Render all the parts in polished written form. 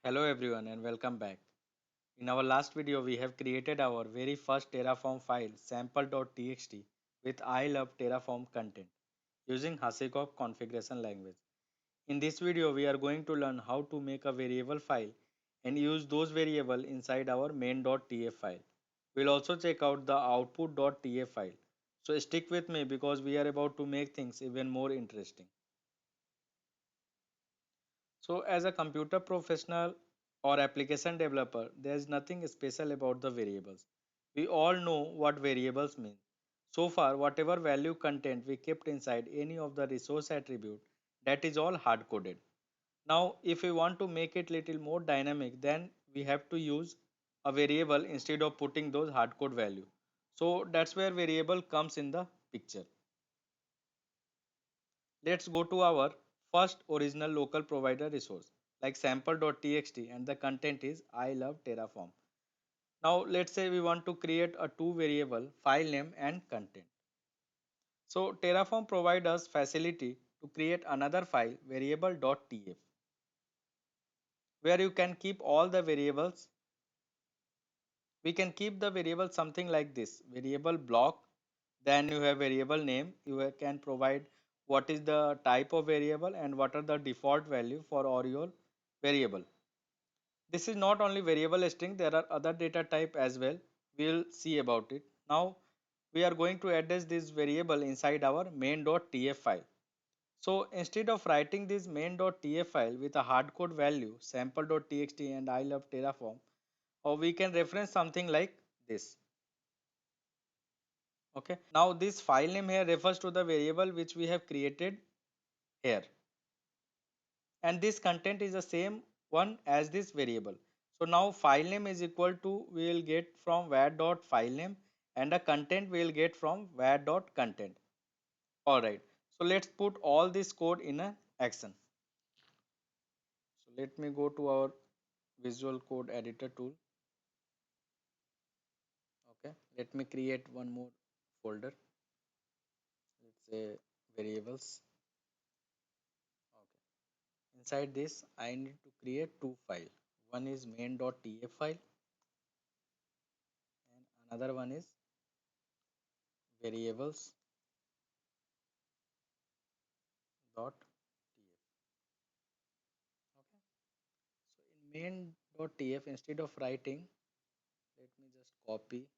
Hello everyone and welcome back. In our last video we have created our very first Terraform file sample.txt with I love Terraform content using Hasselhoff configuration language. In this video we are going to learn how to make a variable file and use those variables inside our main.tf file. We'll also check out the output.tf file. So stick with me because we are about to make things even more interesting. So, as a computer professional or application developer, there is nothing special about the variables. We all know what variables mean. So far, whatever value content we kept inside any of the resource attribute, that is all hard coded. Now, if we want to make it little more dynamic, then we have to use a variable instead of putting those hard code value. So that's where variable comes in the picture. Let's go to our first original local provider resource like sample.txt and the content is I love Terraform. Now let's say we want to create a two variable file name and content. So Terraform provides us facility to create another file variable.tf where you can keep all the variables. We can keep the variable something like this variable block, then you have variable name. You can provide what is the type of variable and what are the default value for all your variable. This is not only variable string, there are other data type as well. We'll see about it. Now we are going to address this variable inside our main.tf file. So instead of writing this main.tf file with a hardcode value sample.txt and I love Terraform, or we can reference something like this. Okay, now this file name here refers to the variable which we have created here, and this content is the same one as this variable. So now file name is equal to we will get from var dot file name and the content we will get from var dot content. All right, so let's put all this code in a action. So let me go to our visual code editor tool. Okay, let me create one more folder. Let's say variables. Okay, inside this I need to create two files. One is main.tf file and another one is variables.tf. Okay, so in main.tf, instead of writing, let me just copy it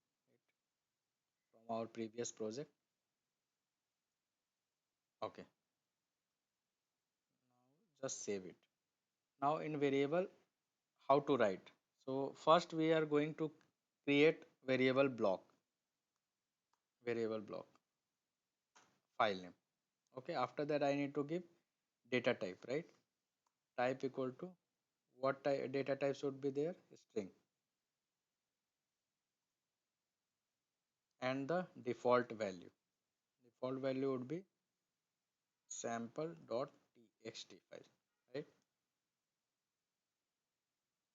from our previous project. Okay, now just save it. Now in variable, how to write? So first we are going to create variable block file name. Okay, after that I need to give data type, right? Type equal to what type, data type should be there? String. And the default value. Default value would be sample.txt file, right?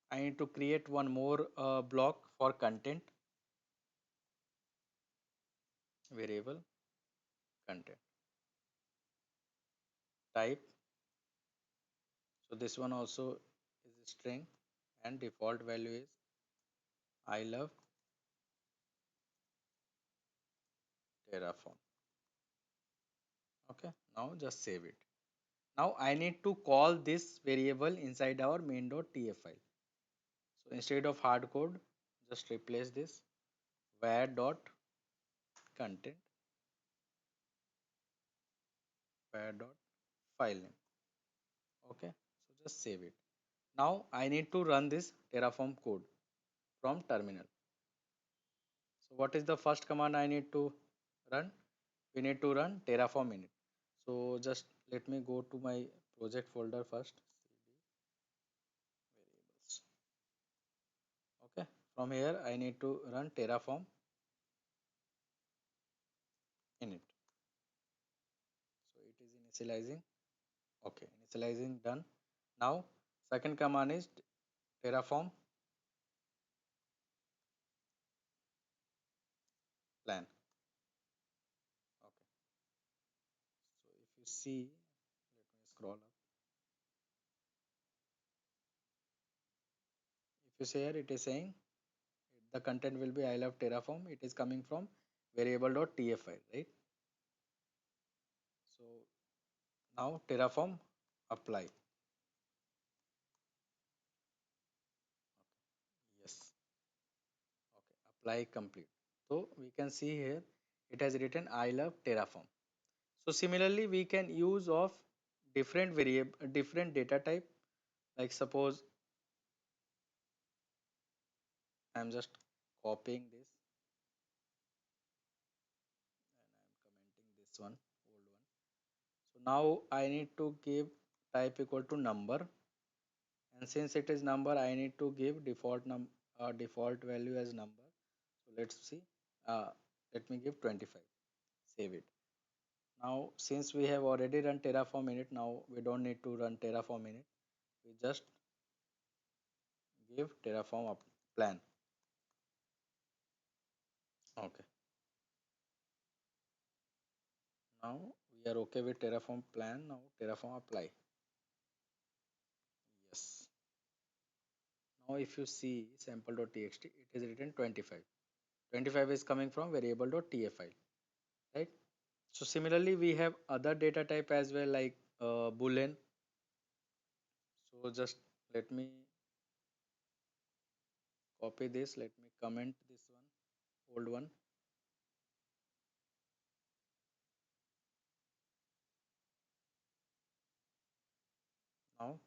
I need to create one more block for content variable content type. So this one also is a string and default value is I love Terraform. Okay, now just save it. Now I need to call this variable inside our main.tf file. So instead of hard code, just replace this var.content var.file name. Okay, so just save it. Now I need to run this Terraform code from terminal. So what is the first command I need to run? We need to run Terraform init. So just let me go to my project folder first. cd variables. Okay, from here I need to run Terraform init. So it is initializing. Okay, initializing done. Now second command is Terraform plan. Okay, so if you see, let me scroll up. If you say here, it is saying the content will be I love Terraform. It is coming from variable.tf file, right? So now Terraform apply. Yes. Okay. Apply complete. So we can see here it has written I love Terraform. So similarly, we can use of different variable, different data type. Like suppose I'm just copying this and I'm commenting this one, old one. So now I need to give type equal to number, and since it is number, I need to give default value as number. So let's see. Uh, Let me give 25. Save it. Now since we have already run Terraform in it, now we don't need to run Terraform in it. We just give Terraform up plan. Okay. Now we are okay with Terraform plan. Now Terraform apply. Yes. Now if you see sample.txt, it is written 25. 25 is coming from variable.tf file, right? So similarly, we have other data type as well, like boolean. So just let me copy this. Let me comment this one, old one. Now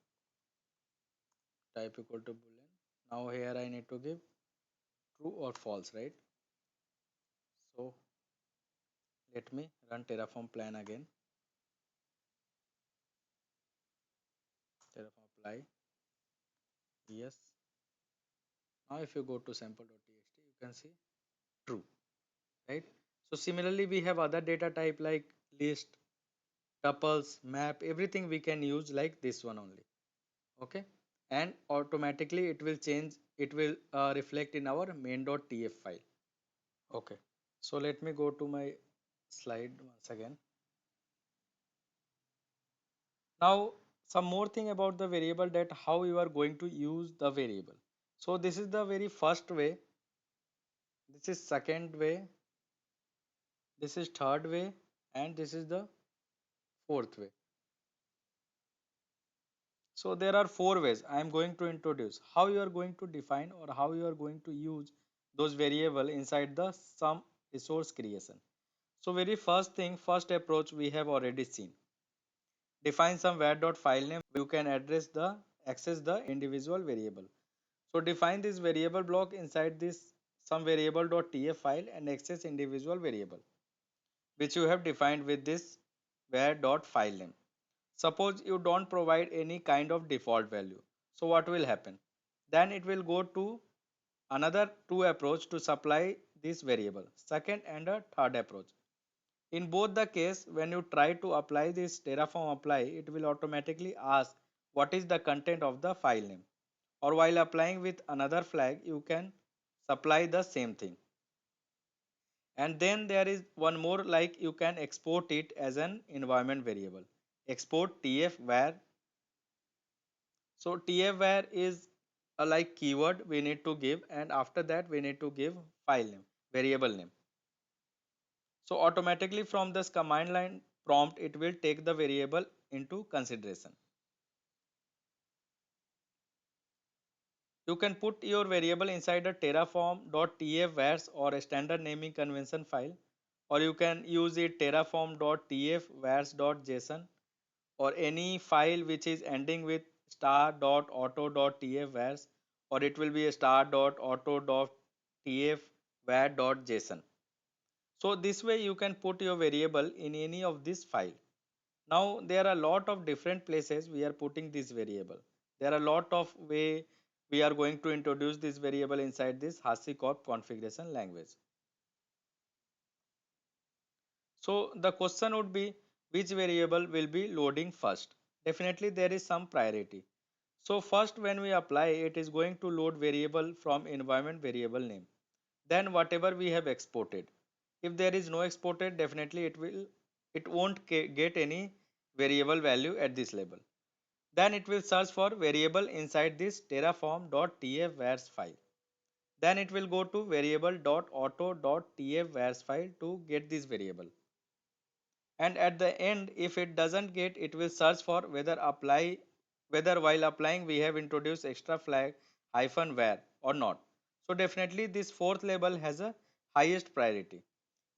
type equal to boolean. Now here I need to give true or false, right? So let me run Terraform plan again. Terraform apply. Yes. Now if you go to sample.txt, you can see true, right? So similarly, we have other data type like list, tuples, map, everything we can use like this one only. Okay, and automatically it will change, it will reflect in our main.tf file. Okay, so let me go to my slide once again. Now some more thing about the variable, that how you are going to use the variable. So this is the very first way, this is second way, this is third way, and this is the fourth way. So there are four ways I am going to introduce how you are going to define or how you are going to use those variable inside the some resource creation. So very first thing, first approach we have already seen. Define some var.file name. You can address the access the individual variable. So define this variable block inside this some variable.tf file and access individual variable which you have defined with this var.file name. Suppose you don't provide any kind of default value. So what will happen? Then it will go to another two approach to supply this variable. Second and a third approach. In both the case, when you try to apply this Terraform apply, it will automatically ask what is the content of the file name. Or while applying with another flag, you can supply the same thing. And then there is one more, like you can export it as an environment variable. Export tf var. So tf var is a like keyword we need to give, and after that we need to give file name, variable name. So automatically from this command line prompt, it will take the variable into consideration. You can put your variable inside a terraform.tf vars or a standard naming convention file, or you can use it terraform.tf vars.json or any file which is ending with star.auto.tf vars, or it will be a star.auto.tf var.json. So this way you can put your variable in any of this file. Now there are a lot of different places we are putting this variable. There are a lot of way we are going to introduce this variable inside this HashiCorp configuration language. So the question would be, which variable will be loading first? Definitely there is some priority. So first when we apply, it is going to load variable from environment variable name. Then whatever we have exported. If there is no exported, definitely it won't get any variable value at this level. Then it will search for variable inside this terraform.tf vars file. Then it will go to variable.auto.tf vars file to get this variable. And at the end, if it doesn't get, it will search for whether while applying we have introduced extra flag hyphen var or not. So definitely this fourth label has a highest priority.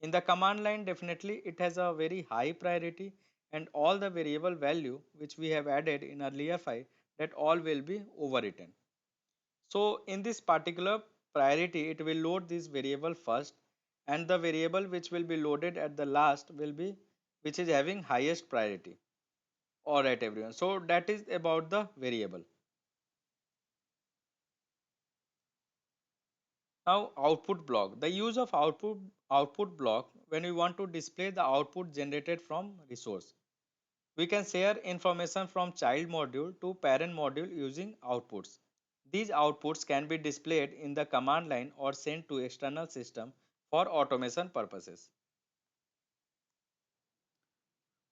In the command line, definitely it has a very high priority, and all the variable value which we have added in earlier file, that all will be overwritten. So in this particular priority, it will load this variable first, and the variable which will be loaded at the last will be which is having highest priority. Alright everyone. So that is about the variable. Now output block. The use of output block when we want to display the output generated from resource. We can share information from child module to parent module using outputs. These outputs can be displayed in the command line or sent to external system for automation purposes.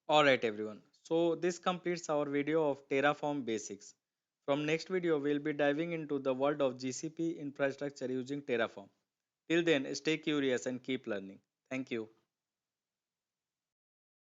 Alright everyone. So this completes our video of Terraform basics. From next video we will be diving into the world of GCP infrastructure using Terraform. Till then stay curious and keep learning. Thank you.